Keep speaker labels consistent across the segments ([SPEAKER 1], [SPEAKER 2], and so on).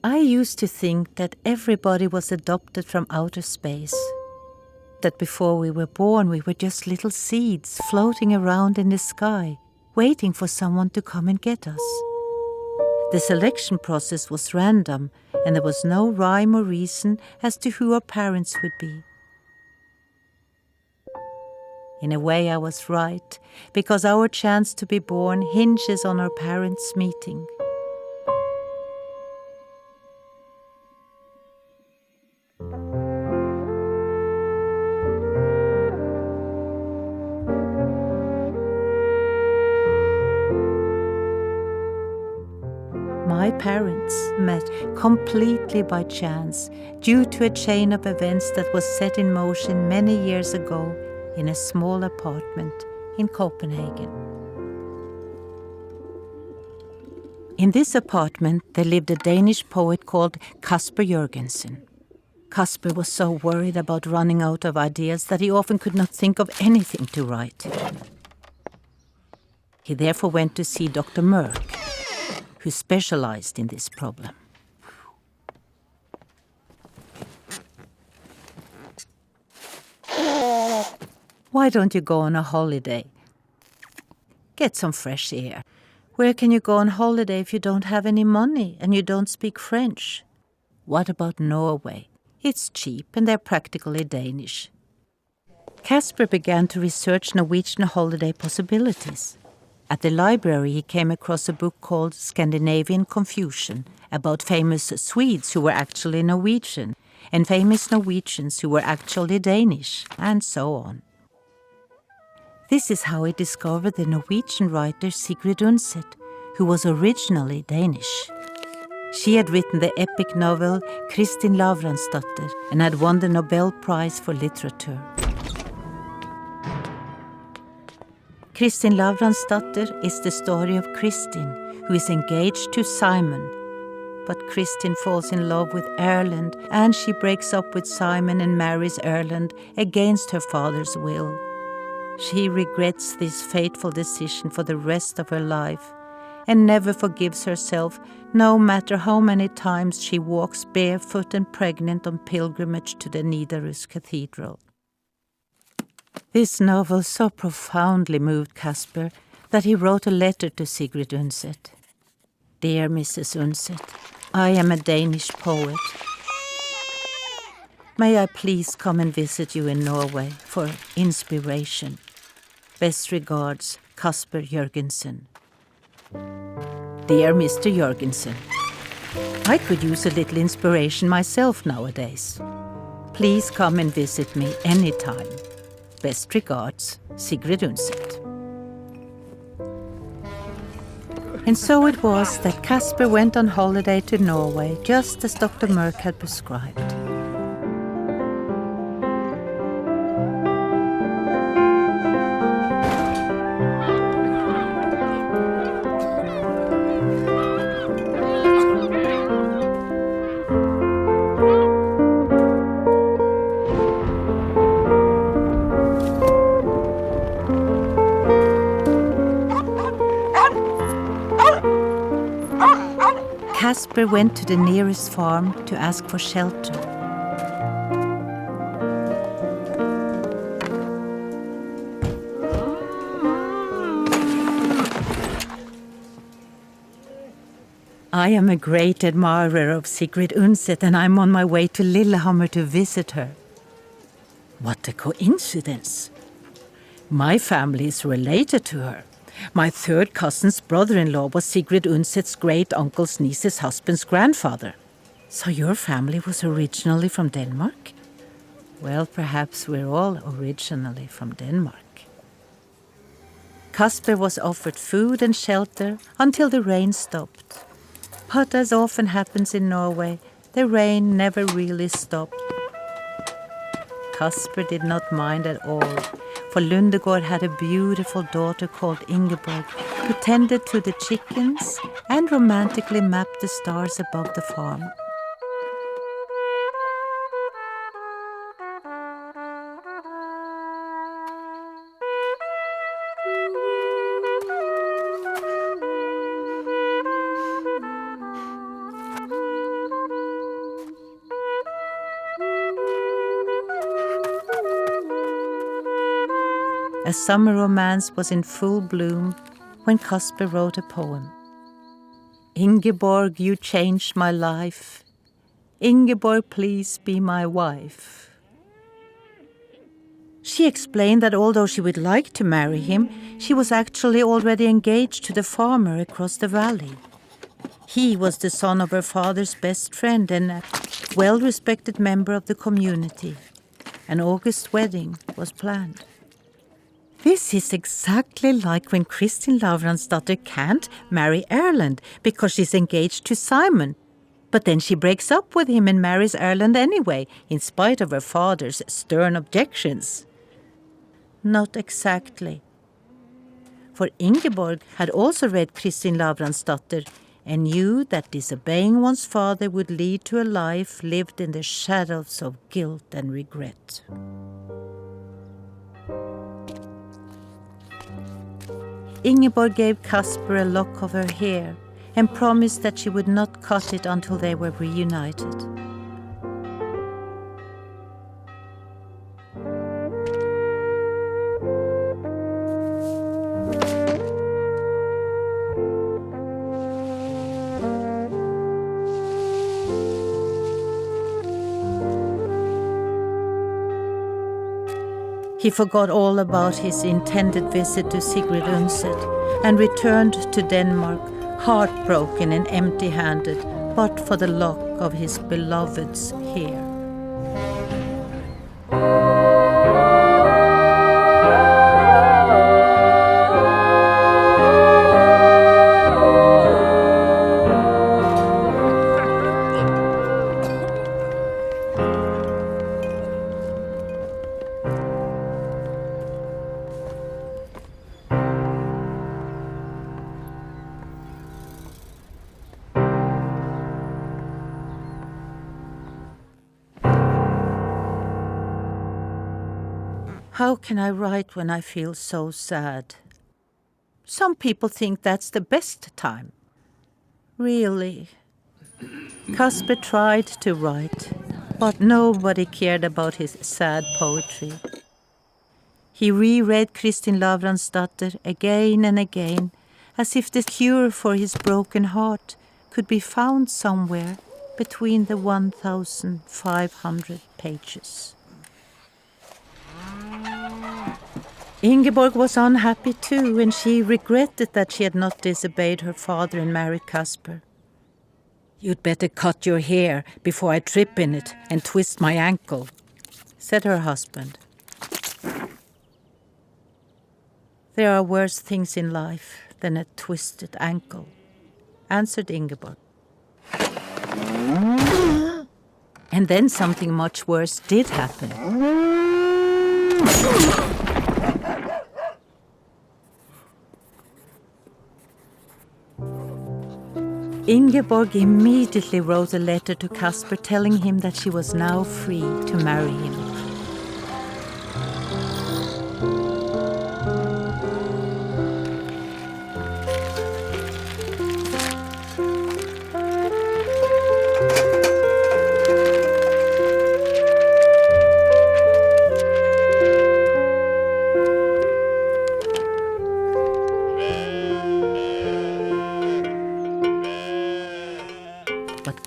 [SPEAKER 1] I used to think that everybody was adopted from outer space. That before we were born, we were just little seeds floating around in the sky, waiting for someone to come and get us. The selection process was random, and there was no rhyme or reason as to who our parents would be. In a way, I was right, because our chance to be born hinges on our parents' meeting. My parents met completely by chance due to a chain of events that was set in motion many years ago in a small apartment in Copenhagen. In this apartment, there lived a Danish poet called Casper Jørgensen. Casper was so worried about running out of ideas that he often could not think of anything to write. He therefore went to see Dr. Mørk, who specialized in this problem. Why don't you go on a holiday? Get some fresh air. Where can you go on holiday if you don't have any money and you don't speak French? What about Norway? It's cheap and they're practically Danish. Casper began to research Norwegian holiday possibilities. At the library, he came across a book called Scandinavian Confusion about famous Swedes who were actually Norwegian and famous Norwegians who were actually Danish, and so on. This is how he discovered the Norwegian writer Sigrid Undset, who was originally Danish. She had written the epic novel Kristin Lavransdatter and had won the Nobel Prize for Literature. Kristin Lavransdatter is the story of Kristin, who is engaged to Simon. But Kristin falls in love with Erlend, and she breaks up with Simon and marries Erlend against her father's will. She regrets this fateful decision for the rest of her life, and never forgives herself, no matter how many times she walks barefoot and pregnant on pilgrimage to the Nidarus Cathedral. This novel so profoundly moved Casper that he wrote a letter to Sigrid Undset. Dear Mrs. Undset, I am a Danish poet. May I please come and visit you in Norway for inspiration? Best regards, Casper Jørgensen. Dear Mr. Jørgensen, I could use a little inspiration myself nowadays. Please come and visit me anytime. Best regards, Sigrid Undset. And so it was that Casper went on holiday to Norway, just as Dr. Mørk had prescribed. Casper went to the nearest farm to ask for shelter. I am a great admirer of Sigrid Undset, and I'm on my way to Lillehammer to visit her. What a coincidence! My family is related to her. My third cousin's brother-in-law was Sigrid Undset's great-uncle's niece's husband's grandfather. So your family was originally from Denmark? Well, perhaps we're all originally from Denmark. Casper was offered food and shelter until the rain stopped. But as often happens in Norway, the rain never really stopped. Casper did not mind at all, for Lundegård had a beautiful daughter called Ingeborg, who tended to the chickens and romantically mapped the stars above the farm. a summer romance was in full bloom when Casper wrote a poem. Ingeborg, you changed my life. Ingeborg, please be my wife. She explained that although she would like to marry him, she was actually already engaged to the farmer across the valley. He was the son of her father's best friend and a well-respected member of the community. An August wedding was planned. This is exactly like when Kristin Lavransdatter can't marry Erland because she's engaged to Simon. But then she breaks up with him and marries Erland anyway, in spite of her father's stern objections. Not exactly. For Ingeborg had also read Kristin Lavransdatter and knew that disobeying one's father would lead to a life lived in the shadows of guilt and regret. Ingeborg gave Casper a lock of her hair and promised that she would not cut it until they were reunited. He forgot all about his intended visit to Sigrid Undset and returned to Denmark, heartbroken and empty-handed, but for the lock of his beloved's hair. How can I write when I feel so sad? Some people think that's the best time. Really? Casper tried to write, but nobody cared about his sad poetry. He reread Kristin Lavransdatter again and again, as if the cure for his broken heart could be found somewhere between the 1,500 pages. Ingeborg was unhappy too, and she regretted that she had not disobeyed her father and married Casper. "You'd better cut your hair before I trip in it and twist my ankle," said her husband. "There are worse things in life than a twisted ankle," answered Ingeborg. And then something much worse did happen. Ingeborg immediately wrote a letter to Casper telling him that she was now free to marry him.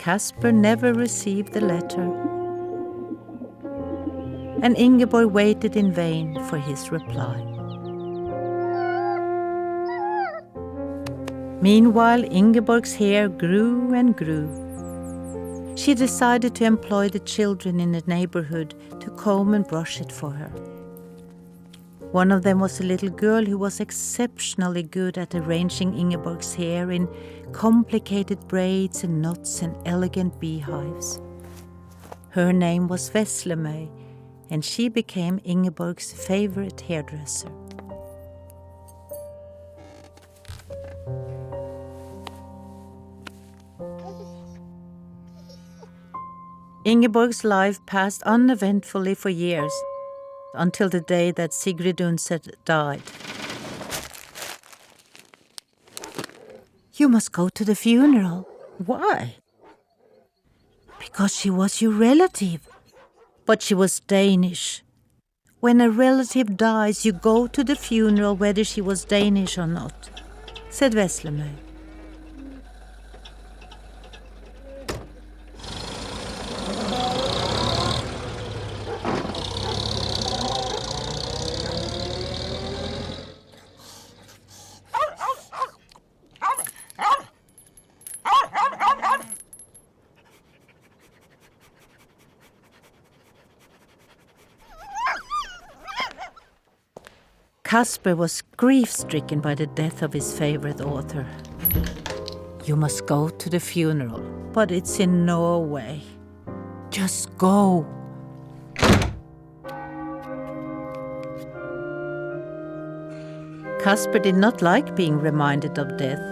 [SPEAKER 1] Casper never received the letter, and Ingeborg waited in vain for his reply. Meanwhile, Ingeborg's hair grew and grew. She decided to employ the children in the neighborhood to comb and brush it for her. One of them was a little girl who was exceptionally good at arranging Ingeborg's hair in complicated braids and knots and elegant beehives. Her name was Veslemøy, and she became Ingeborg's favorite hairdresser. Ingeborg's life passed uneventfully for years, until the day that Sigrid Undset died. "You must go to the funeral." "Why?" "Because she was your relative, but she was Danish. when a relative dies, you go to the funeral whether she was Danish or not, said Veslemøy. Casper was grief-stricken by the death of his favorite author. You must go to the funeral, but it's in Norway. Just go. Casper did not like being reminded of death,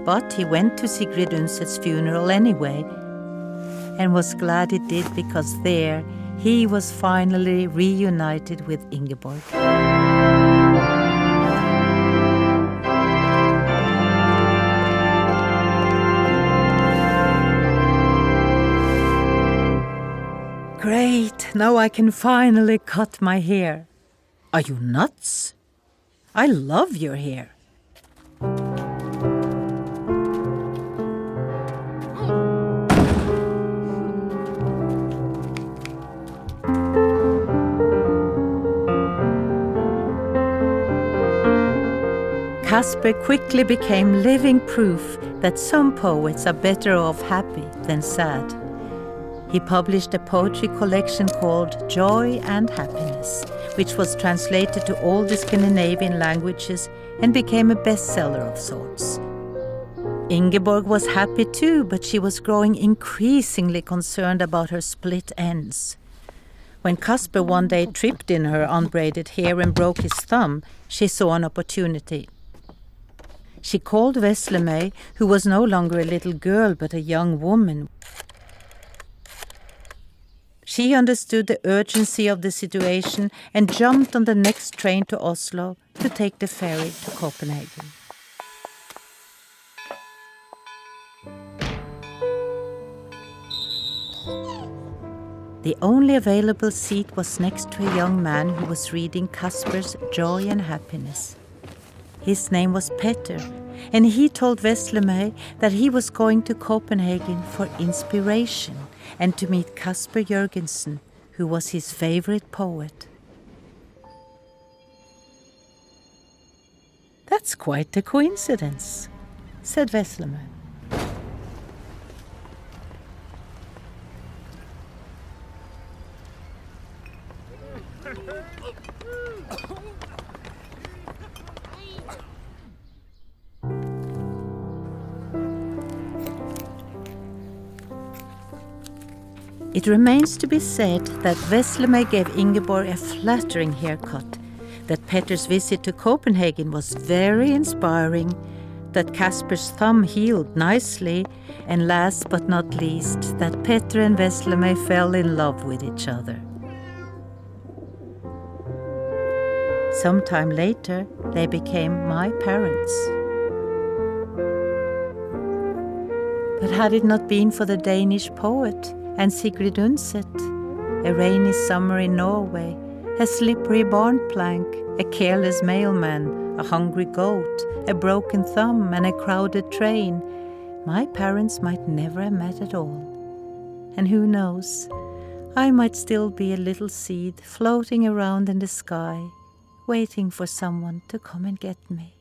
[SPEAKER 1] but he went to Sigrid Undset's funeral anyway, and was glad he did, because there he was finally reunited with Ingeborg. Great, now I can finally cut my hair. Are you nuts? I love your hair. Casper quickly became living proof that some poets are better off happy than sad. He published a poetry collection called Joy and Happiness, which was translated to all the Scandinavian languages and became a bestseller of sorts. Ingeborg was happy too, but she was growing increasingly concerned about her split ends. When Casper one day tripped in her unbraided hair and broke his thumb, she saw an opportunity. She called Veslemøy, who was no longer a little girl but a young woman. She understood the urgency of the situation and jumped on the next train to Oslo to take the ferry to Copenhagen. The only available seat was next to a young man who was reading Casper's Joy and Happiness. His name was Petter, and he told Veslemøy that he was going to Copenhagen for inspiration and to meet Casper Jørgensen, who was his favorite poet. That's quite a coincidence, said Veslemøy. It remains to be said that Veslemøy gave Ingeborg a flattering haircut, that Petter's visit to Copenhagen was very inspiring, that Casper's thumb healed nicely, and last but not least, that Petter and Veslemøy fell in love with each other. Sometime later, they became my parents. But had it not been for the Danish poet and Sigrid Undset, a rainy summer in Norway, a slippery barn plank, a careless mailman, a hungry goat, a broken thumb, and a crowded train, my parents might never have met at all. And who knows, I might still be a little seed floating around in the sky, waiting for someone to come and get me.